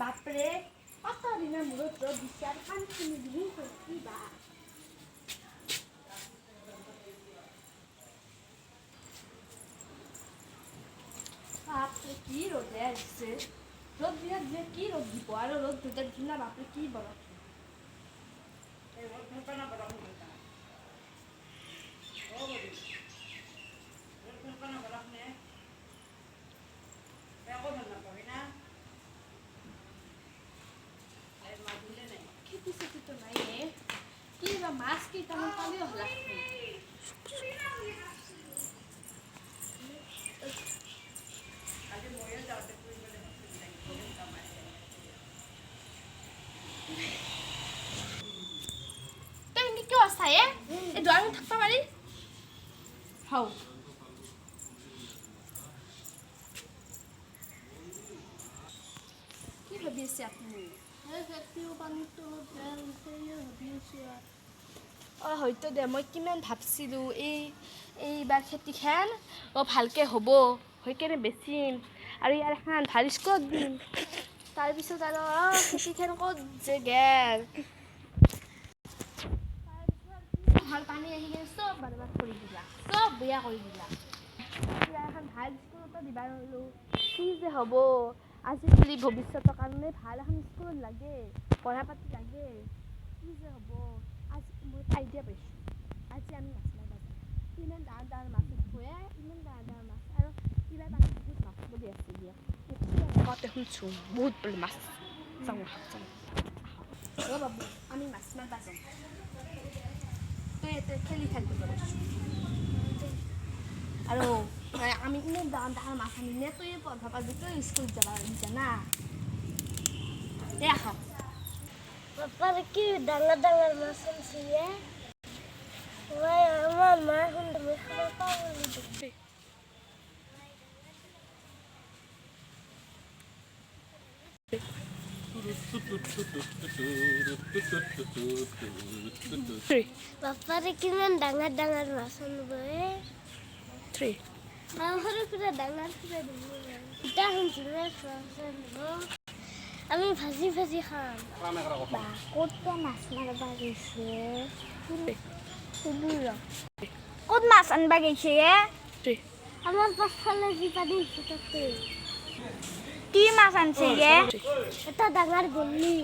বাপৰে কত দিনৰ মূৰত ৰ'দ দিছে আৰু কামখিনি দিন কি বা বাপৰে কি ৰ'দে আহিছে ৰ'দ দিনত যে কি ৰ'দ দিব আৰু ৰ'দ দুটা দিনা বাপৰে কি বৰফ খেতি চেতিটো নাই কি বা মাছ কেইটামান পালেও হ'ল তই এনে কিয় আছা এই দুৱাৰত থাকবা পাৰি হও কি ভাবি আছে আপুনি হয়তো দে মই কিমান ভাবছিলোঁ এইবাৰ খেতিখান ভালকৈ হ'ব সেইকাৰণে বেচিম আৰু ইয়াৰ এখন ভাল স্কুলত দিম তাৰপিছত আৰু খেতিখান ক'ত যে গেল তাৰপিছত পানী আহি কিনে চব বৰবাদ কৰি দিলা চব বেয়া কৰি দিলা ইয়াৰ এখন ভাল স্কুলতো দিবা নোৱাৰিলোঁ কি যে হ'ব আজিকালি ভৱিষ্যতৰ কাৰণে ভাল এখন স্কুলত লাগে পঢ়া পাতি লাগে কি যে হ'ব আজি মই আইডিয়া পাইছোঁ আজি আমি মাছ মাৰিব যাম ইমান ডাঙৰ ডাঙৰ মাছ ধুৱে ইমান ডাঙৰ ডাঙৰ মাছ আৰু কিবা পানী বহুত মাছ বুলি আছে দিয়া কওঁতে শুনছোঁ বহুত বোলে মাছ যাওঁ যাওঁ বাবু আমি মাছ মাৰিব যাম তই ইয়াতে খেলি থাকিব কৈছোঁ আৰু আমি ইমান ডাঙৰ ডাঙৰ মাছ আনিলে তই পঢ়বা পাবি তই স্কুলত যাবা পাৰিবি জানা দেখা পাপাৰ কি ডাঙৰ ডাঙৰ মাছ আনিছে আমাৰ মা তুমি খাব পাওঁ পাপাৰে কিমান ডাঙৰ ডাঙৰ মাছ আনিব সৰু সুৰা ডাঙৰ সুৰা দিব ইটা আমি ভাজি ভাজি খাম ক'ত মাছ মাৰিব গৈছে ক'ত মাছ আনিব গৈছে আমাৰ পাছফালে যি পানী তাতে কি মাছ আনিছে এটা ডাঙৰ গলি